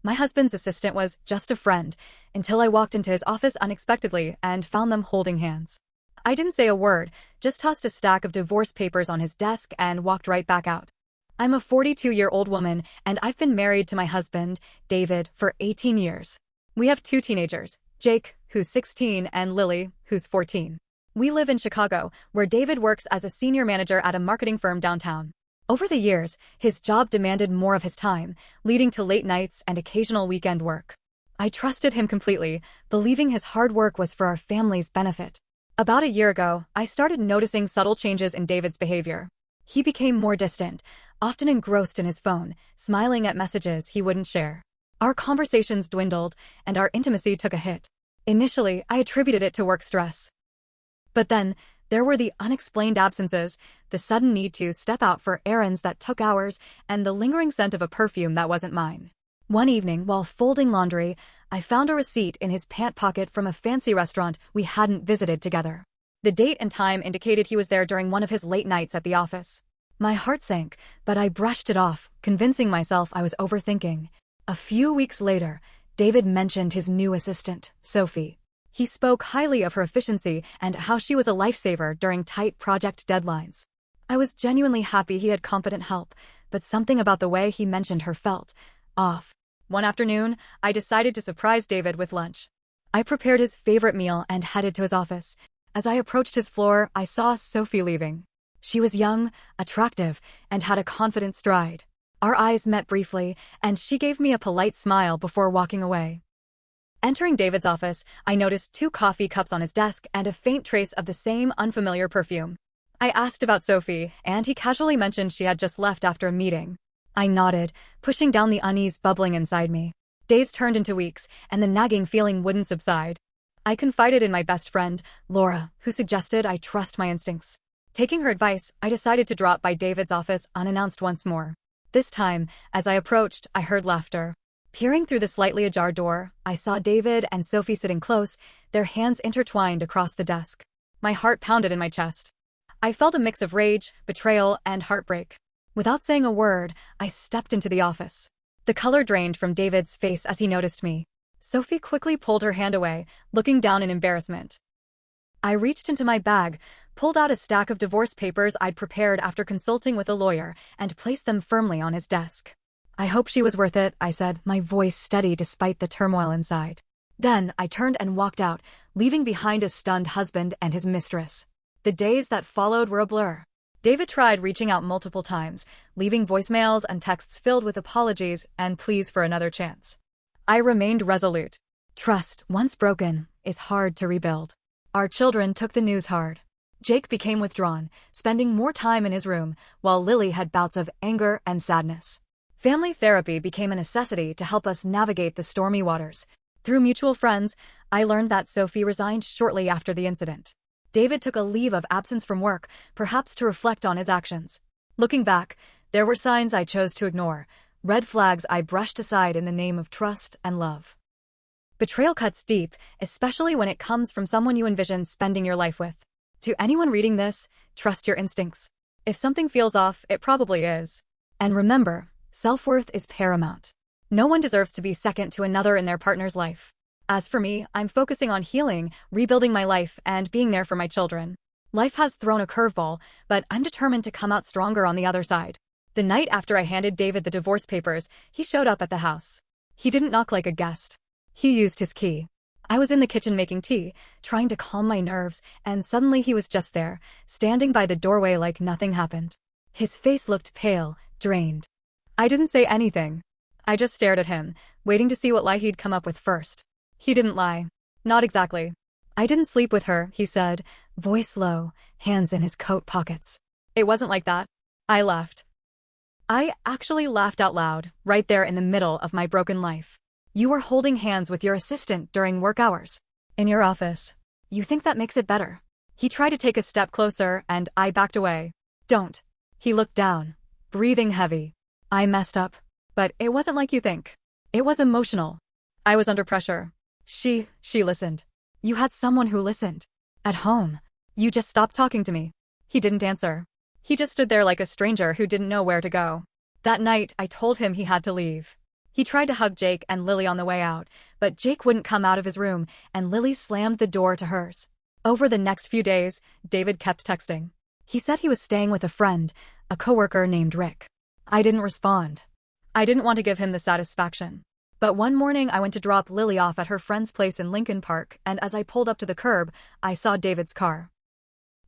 My husband's assistant was just a friend until I walked into his office unexpectedly and found them holding hands. I didn't say a word, just tossed a stack of divorce papers on his desk and walked right back out. I'm a 42-year-old woman, and I've been married to my husband, David, for 18 years. We have 2 teenagers, Jake, who's 16, and Lily, who's 14. We live in Chicago, where David works as a senior manager at a marketing firm downtown. Over the years, his job demanded more of his time, leading to late nights and occasional weekend work. I trusted him completely, believing his hard work was for our family's benefit. About a year ago, I started noticing subtle changes in David's behavior. He became more distant, often engrossed in his phone, smiling at messages he wouldn't share. Our conversations dwindled, and our intimacy took a hit. Initially, I attributed it to work stress. But then, there were the unexplained absences, the sudden need to step out for errands that took hours, and the lingering scent of a perfume that wasn't mine. One evening, while folding laundry, I found a receipt in his pant pocket from a fancy restaurant we hadn't visited together. The date and time indicated he was there during one of his late nights at the office. My heart sank, but I brushed it off, convincing myself I was overthinking. A few weeks later, David mentioned his new assistant, Sophie. He spoke highly of her efficiency and how she was a lifesaver during tight project deadlines. I was genuinely happy he had competent help, but something about the way he mentioned her felt off. One afternoon, I decided to surprise David with lunch. I prepared his favorite meal and headed to his office. As I approached his floor, I saw Sophie leaving. She was young, attractive, and had a confident stride. Our eyes met briefly, and she gave me a polite smile before walking away. Entering David's office, I noticed 2 coffee cups on his desk and a faint trace of the same unfamiliar perfume. I asked about Sophie, and he casually mentioned she had just left after a meeting. I nodded, pushing down the unease bubbling inside me. Days turned into weeks, and the nagging feeling wouldn't subside. I confided in my best friend, Laura, who suggested I trust my instincts. Taking her advice, I decided to drop by David's office unannounced once more. This time, as I approached, I heard laughter. Peering through the slightly ajar door, I saw David and Sophie sitting close, their hands intertwined across the desk. My heart pounded in my chest. I felt a mix of rage, betrayal, and heartbreak. Without saying a word, I stepped into the office. The color drained from David's face as he noticed me. Sophie quickly pulled her hand away, looking down in embarrassment. I reached into my bag, pulled out a stack of divorce papers I'd prepared after consulting with a lawyer, and placed them firmly on his desk. I hope she was worth it, I said, my voice steady despite the turmoil inside. Then I turned and walked out, leaving behind a stunned husband and his mistress. The days that followed were a blur. David tried reaching out multiple times, leaving voicemails and texts filled with apologies and pleas for another chance. I remained resolute. Trust, once broken, is hard to rebuild. Our children took the news hard. Jake became withdrawn, spending more time in his room, while Lily had bouts of anger and sadness. Family therapy became a necessity to help us navigate the stormy waters. Through mutual friends, I learned that Sophie resigned shortly after the incident. David took a leave of absence from work, perhaps to reflect on his actions. Looking back, there were signs I chose to ignore, red flags I brushed aside in the name of trust and love. Betrayal cuts deep, especially when it comes from someone you envision spending your life with. To anyone reading this, trust your instincts. If something feels off, it probably is. And remember, self-worth is paramount. No one deserves to be second to another in their partner's life. As for me, I'm focusing on healing, rebuilding my life, and being there for my children. Life has thrown a curveball, but I'm determined to come out stronger on the other side. The night after I handed David the divorce papers, he showed up at the house. He didn't knock like a guest. He used his key. I was in the kitchen making tea, trying to calm my nerves, and suddenly he was just there, standing by the doorway like nothing happened. His face looked pale, drained. I didn't say anything. I just stared at him, waiting to see what lie he'd come up with first. He didn't lie. Not exactly. I didn't sleep with her, he said, voice low, hands in his coat pockets. It wasn't like that. I laughed. I actually laughed out loud, right there in the middle of my broken life. You were holding hands with your assistant during work hours. In your office. You think that makes it better? He tried to take a step closer, and I backed away. Don't. He looked down, breathing heavy. I messed up. But it wasn't like you think. It was emotional. I was under pressure. She listened. You had someone who listened. At home. You just stopped talking to me. He didn't answer. He just stood there like a stranger who didn't know where to go. That night, I told him he had to leave. He tried to hug Jake and Lily on the way out, but Jake wouldn't come out of his room, and Lily slammed the door to hers. Over the next few days, David kept texting. He said he was staying with a friend, a coworker named Rick. I didn't respond. I didn't want to give him the satisfaction. But one morning I went to drop Lily off at her friend's place in Lincoln Park, and as I pulled up to the curb, I saw David's car.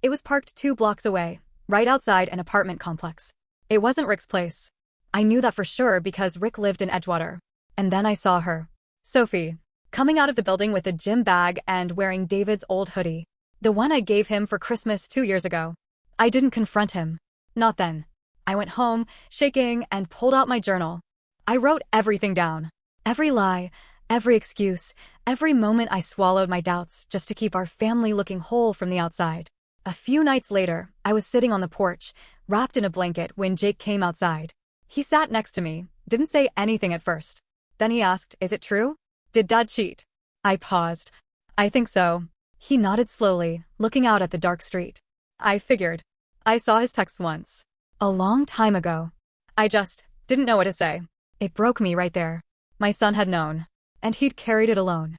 It was parked 2 blocks away, right outside an apartment complex. It wasn't Rick's place. I knew that for sure because Rick lived in Edgewater. And then I saw her. Sophie. Coming out of the building with a gym bag and wearing David's old hoodie. The one I gave him for Christmas 2 years ago. I didn't confront him. Not then. I went home, shaking, and pulled out my journal. I wrote everything down. Every lie, every excuse, every moment I swallowed my doubts just to keep our family looking whole from the outside. A few nights later, I was sitting on the porch, wrapped in a blanket when Jake came outside. He sat next to me, didn't say anything at first. Then he asked, "Is it true? Did Dad cheat?" I paused. "I think so." He nodded slowly, looking out at the dark street. I figured. I saw his texts once. A long time ago. I just didn't know what to say. It broke me right there. My son had known. And he'd carried it alone.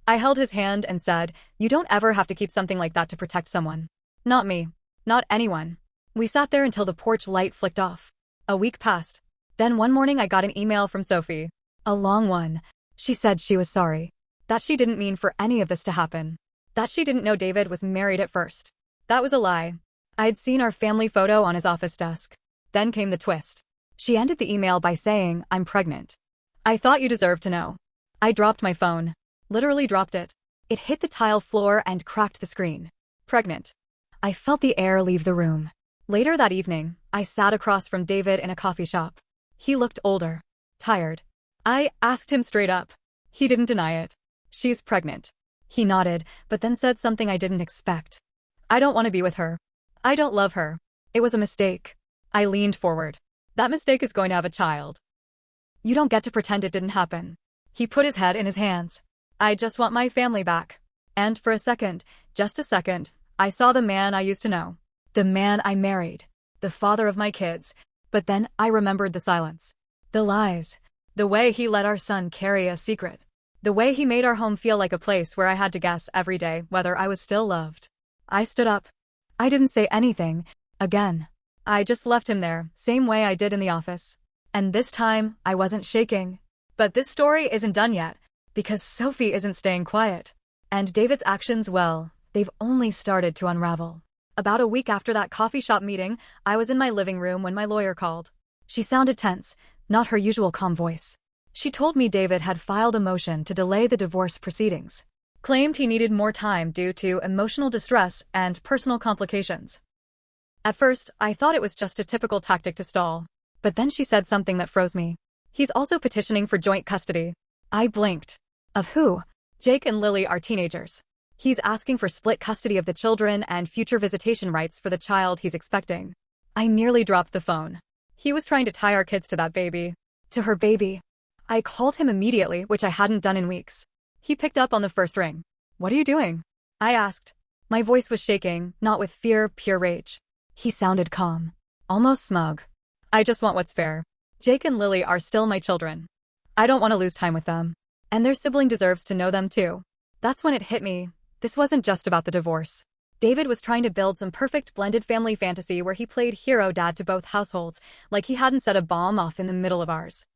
I held his hand and said, "You don't ever have to keep something like that to protect someone. Not me. Not anyone." We sat there until the porch light flicked off. A week passed. Then one morning I got an email from Sophie. A long one. She said she was sorry. That she didn't mean for any of this to happen. That she didn't know David was married at first. That was a lie. I'd seen our family photo on his office desk. Then came the twist. She ended the email by saying, "I'm pregnant." I thought you deserved to know. I dropped my phone. Literally dropped it. It hit the tile floor and cracked the screen. Pregnant. I felt the air leave the room. Later that evening, I sat across from David in a coffee shop. He looked older. Tired. I asked him straight up. He didn't deny it. "She's pregnant." He nodded, but then said something I didn't expect. "I don't want to be with her. I don't love her. It was a mistake." I leaned forward. "That mistake is going to have a child. You don't get to pretend it didn't happen." He put his head in his hands. "I just want my family back." And for a second, just a second, I saw the man I used to know. The man I married. The father of my kids. But then I remembered the silence. The lies. The way he let our son carry a secret. The way he made our home feel like a place where I had to guess every day whether I was still loved. I stood up. I didn't say anything. Again. I just left him there, same way I did in the office. And this time, I wasn't shaking. But this story isn't done yet, because Sophie isn't staying quiet. And David's actions, well, they've only started to unravel. About a week after that coffee shop meeting, I was in my living room when my lawyer called. She sounded tense, not her usual calm voice. She told me David had filed a motion to delay the divorce proceedings. Claimed he needed more time due to emotional distress and personal complications. At first, I thought it was just a typical tactic to stall. But then she said something that froze me. He's also petitioning for joint custody. I blinked. Of who? Jake and Lily are teenagers. He's asking for split custody of the children and future visitation rights for the child he's expecting. I nearly dropped the phone. He was trying to tie our kids to that baby. To her baby. I called him immediately, which I hadn't done in weeks. He picked up on the first ring. "What are you doing?" I asked. My voice was shaking, not with fear, pure rage. He sounded calm. Almost smug. "I just want what's fair. Jake and Lily are still my children. I don't want to lose time with them. And their sibling deserves to know them too." That's when it hit me. This wasn't just about the divorce. David was trying to build some perfect blended family fantasy where he played hero dad to both households, like he hadn't set a bomb off in the middle of ours.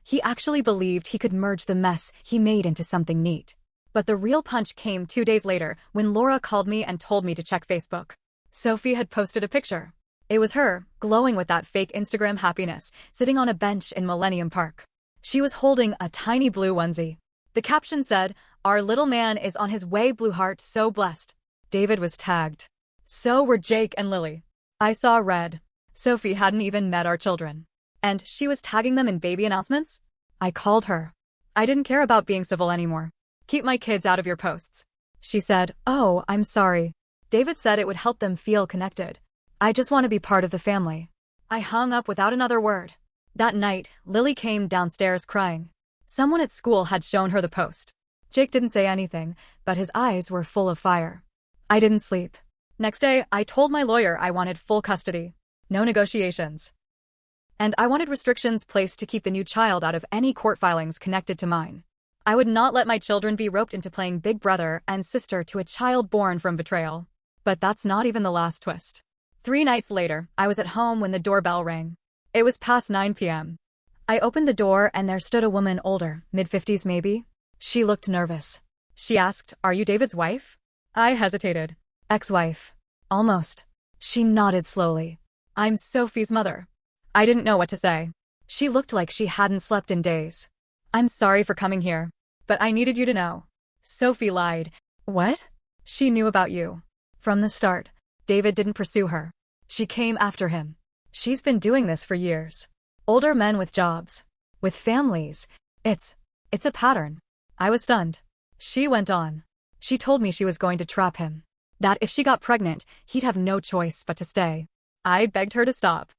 He actually believed he could merge the mess he made into something neat. But the real punch came 2 days later when Laura called me and told me to check Facebook. Sophie had posted a picture. It was her, glowing with that fake Instagram happiness, sitting on a bench in Millennium Park. She was holding a tiny blue onesie. The caption said, "Our little man is on his way, blue heart, so blessed." David was tagged. So were Jake and Lily. I saw red. Sophie hadn't even met our children. And she was tagging them in baby announcements? I called her. I didn't care about being civil anymore. "Keep my kids out of your posts." She said, "Oh, I'm sorry." David said it would help them feel connected. "I just want to be part of the family." I hung up without another word. That night, Lily came downstairs crying. Someone at school had shown her the post. Jake didn't say anything, but his eyes were full of fire. I didn't sleep. Next day, I told my lawyer I wanted full custody. No negotiations. And I wanted restrictions placed to keep the new child out of any court filings connected to mine. I would not let my children be roped into playing big brother and sister to a child born from betrayal. But that's not even the last twist. 3 nights later, I was at home when the doorbell rang. It was past 9 p.m. I opened the door and there stood a woman older, mid-50s maybe. She looked nervous. She asked, "Are you David's wife?" I hesitated. "Ex-wife." "Almost." She nodded slowly. "I'm Sophie's mother." I didn't know what to say. She looked like she hadn't slept in days. "I'm sorry for coming here, but I needed you to know." Sophie lied. "What?" "She knew about you. From the start. David didn't pursue her. She came after him. She's been doing this for years. Older men with jobs. With families. It's a pattern." I was stunned. She went on. She told me she was going to trap him. That if she got pregnant, he'd have no choice but to stay. I begged her to stop.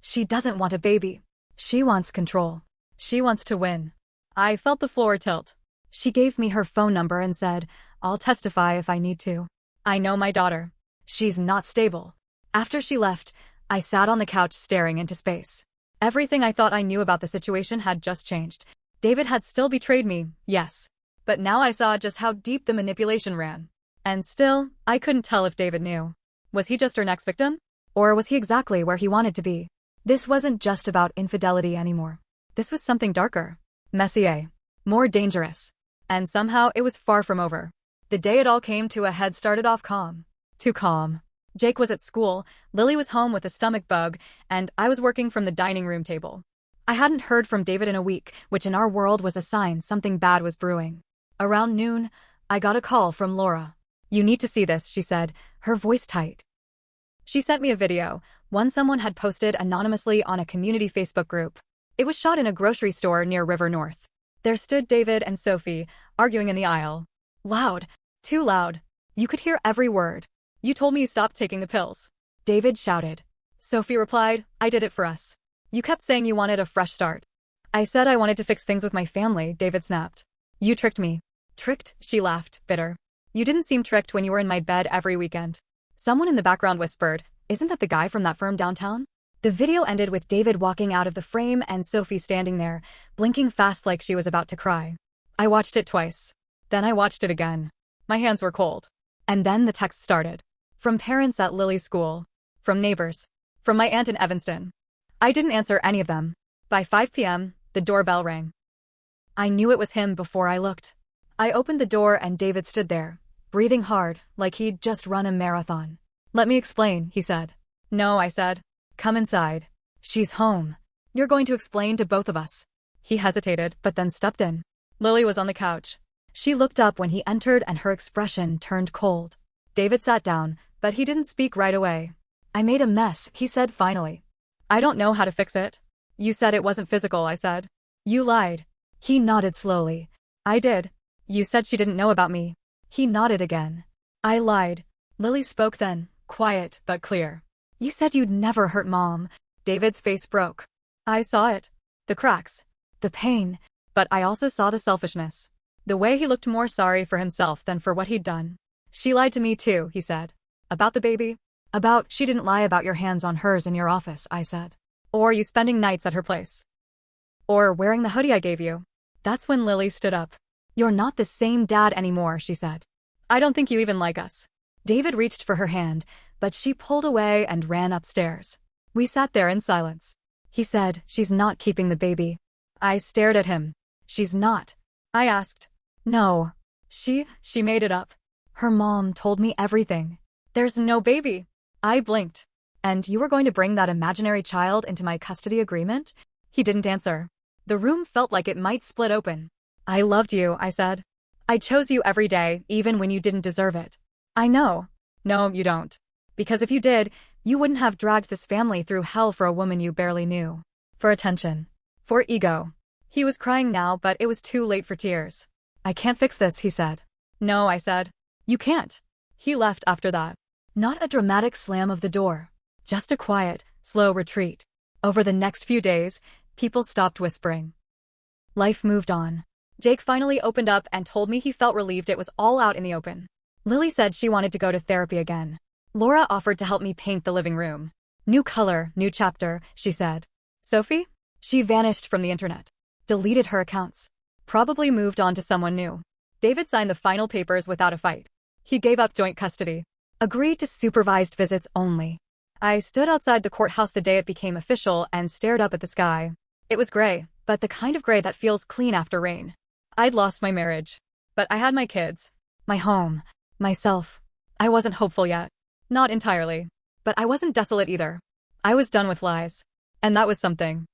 She doesn't want a baby. She wants control. She wants to win. I felt the floor tilt. She gave me her phone number and said, "I'll testify if I need to. I know my daughter. She's not stable." After she left, I sat on the couch staring into space. Everything I thought I knew about the situation had just changed. David had still betrayed me, yes. But now I saw just how deep the manipulation ran. And still, I couldn't tell if David knew. Was he just her next victim? Or was he exactly where he wanted to be? This wasn't just about infidelity anymore. This was something darker, messier, more dangerous. And somehow it was far from over. The day it all came to a head started off calm. Too calm. Jake was at school, Lily was home with a stomach bug, and I was working from the dining room table. I hadn't heard from David in a week, which in our world was a sign something bad was brewing. Around noon, I got a call from Laura. "You need to see this," she said, her voice tight. She sent me a video, one someone had posted anonymously on a community Facebook group. It was shot in a grocery store near River North. There stood David and Sophie, arguing in the aisle. Loud. Too loud. You could hear every word. "You told me you stopped taking the pills," David shouted. Sophie replied, "I did it for us. You kept saying you wanted a fresh start." "I said I wanted to fix things with my family," David snapped. "You tricked me." "Tricked?" She laughed, bitter. "You didn't seem tricked when you were in my bed every weekend." Someone in the background whispered, "Isn't that the guy from that firm downtown?" The video ended with David walking out of the frame and Sophie standing there, blinking fast like she was about to cry. I watched it twice. Then I watched it again. My hands were cold. And then the text started. From parents at Lily's school. From neighbors. From my aunt in Evanston. I didn't answer any of them. By 5 p.m., the doorbell rang. I knew it was him before I looked. I opened the door and David stood there, breathing hard, like he'd just run a marathon. "Let me explain," he said. "No," I said. "Come inside. She's home. You're going to explain to both of us." He hesitated, but then stepped in. Lily was on the couch. She looked up when he entered and her expression turned cold. David sat down, but he didn't speak right away. "I made a mess," he said finally. "I don't know how to fix it." "You said it wasn't physical," I said. "You lied." He nodded slowly. "I did." "You said she didn't know about me." He nodded again. "I lied." Lily spoke then, quiet but clear. "You said you'd never hurt Mom." David's face broke. I saw it. The cracks. The pain. But I also saw the selfishness. The way he looked more sorry for himself than for what he'd done. "She lied to me too," he said. "About the baby?" She didn't lie about your hands on hers in your office," I said. "Or you spending nights at her place. Or wearing the hoodie I gave you." That's when Lily stood up. "You're not the same dad anymore," she said. "I don't think you even like us." David reached for her hand, but she pulled away and ran upstairs. We sat there in silence. He said, "She's not keeping the baby." I stared at him. "She's not." I asked. "No. She made it up. Her mom told me everything. There's no baby." I blinked. "And you were going to bring that imaginary child into my custody agreement?" He didn't answer. The room felt like it might split open. "I loved you," I said. "I chose you every day, even when you didn't deserve it." "I know." "No, you don't. Because if you did, you wouldn't have dragged this family through hell for a woman you barely knew. For attention. For ego." He was crying now, but it was too late for tears. "I can't fix this," he said. "No," I said. "You can't." He left after that. Not a dramatic slam of the door. Just a quiet, slow retreat. Over the next few days, people stopped whispering. Life moved on. Jake finally opened up and told me he felt relieved it was all out in the open. Lily said she wanted to go to therapy again. Laura offered to help me paint the living room. "New color, new chapter," she said. Sophie? She vanished from the internet. Deleted her accounts. Probably moved on to someone new. David signed the final papers without a fight. He gave up joint custody. Agreed to supervised visits only. I stood outside the courthouse the day it became official and stared up at the sky. It was gray, but the kind of gray that feels clean after rain. I'd lost my marriage. But I had my kids. My home. Myself. I wasn't hopeful yet. Not entirely. But I wasn't desolate either. I was done with lies. And that was something.